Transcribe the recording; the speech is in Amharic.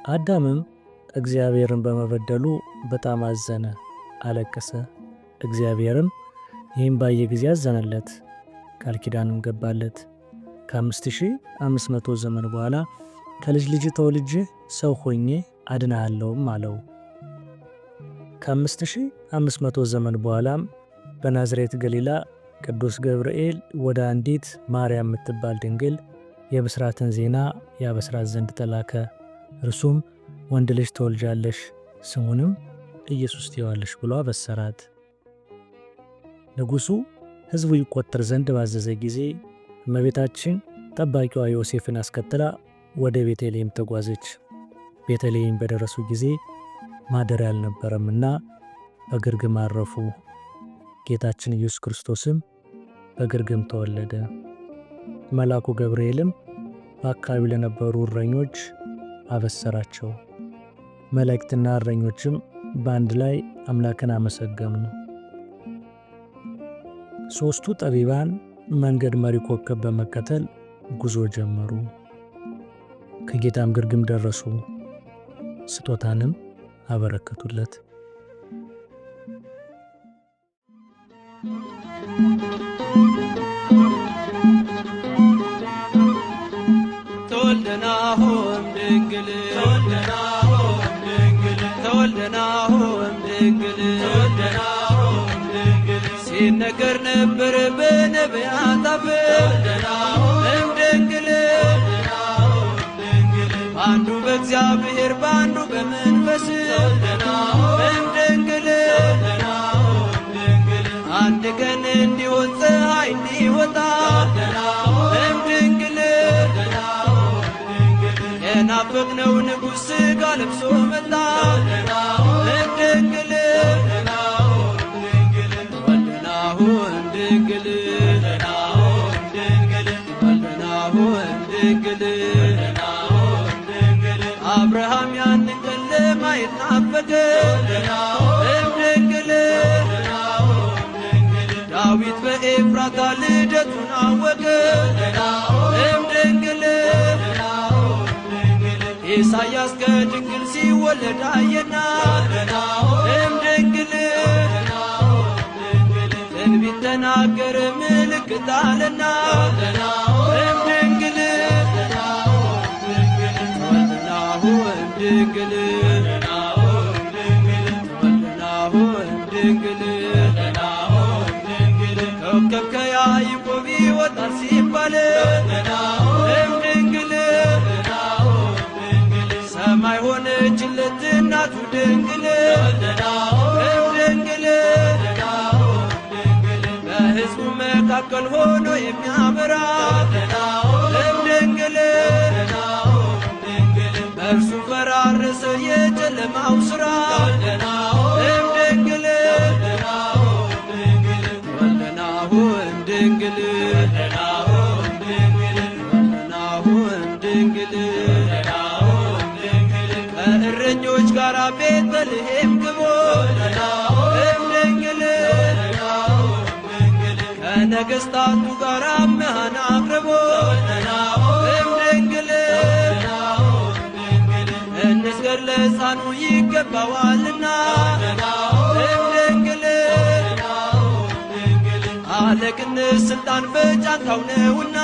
አዳምም እግዚአብሔርን በመበደሉ በጣም አዘነ፣ አለቀሰ። እግዚአብሔርም ይህን ባየ ጊዜ አዘነለት፣ ቃል ኪዳንም ገባለት። ከ5500 ዘመን በኋላ ከልጅ ልጅ ተወልጄ ሰው ሆኜ አድንሃለሁም አለው። ከ5500 ዘመን በኋላም በናዝሬት ገሊላ ቅዱስ ገብርኤል ወደ አንዲት ማርያም የምትባል ድንግል የብስራትን ዜና ያበስራት ዘንድ ተላከ። እርሱም ወንድ ልጅ ትወልጃለሽ፣ ስሙንም ኢየሱስ ትዪዋለሽ ብሎ አበሰራት። ንጉሡ ሕዝቡ ይቆጠር ዘንድ ባዘዘ ጊዜ እመቤታችን ጠባቂዋ ዮሴፍን አስከትላ ወደ ቤተልሔም ተጓዘች። ቤተልሔም በደረሱ ጊዜ ማደሪያ አልነበረምና በግርግም አረፉ። ጌታችን ኢየሱስ ክርስቶስም በግርግም ተወለደ። መልአኩ ገብርኤልም በአካባቢው ለነበሩ እረኞች አበሰራቸው። መላእክትና እረኞችም በአንድ ላይ አምላክን አመሰገኑ። ሦስቱ ጠቢባን መንገድ መሪ ኮከብ በመከተል ጉዞ ጀመሩ። ከጌታም ግርግም ደረሱ። ስጦታንም አበረከቱለት። ተወልደናሆም ድንግል ሲነገር ነበር በነቢያት አፍ እምድንግል በአንዱ በእግዚአብሔር በአንዱ በመንፈስ እምድንግል አንድ ቀን እንዲሆን ፀሐይ እንዲወጣ እምድንግል የናፈቅነው ንጉሥ ሥጋ ለብሶ መጣ እምድንግል ወልደናሁ እምድንግል አብርሃም ያንን ቀን ለማየት ናፈቀ እምድንግል ዳዊት በኤፍራታ ልደቱን አወቀ እምድንግል ኢሳያስ ከድንግል ሲወለድ አየና እምድንግል ትንቢት ተናገረ ምልክት አለና እምድንግል ተወልደናሁ እምድንግል ኮከብ ከያዕቆብ ይወጣል ሲባል እምድንግል ሰማይ ሆነችለት እናቱ ድንግል እምድንግል በሕዝቡ መካከል ሆኖ የሚያበራ እምድንግል በእርሱ ፈራረሰ የጨለማው ሥራ እምድንግል ወልደናሁ እምድንግል ከእረኞች ጋር ቤተልሔም ግቦ እምድንግል ከነገሥታቱ ጋር መሃን አቅርቦ እምድንግል እንስገድ ለሕፃኑ ይገባዋልና እምድንግል አለቅነት ሥልጣን በጫንቃው ነውና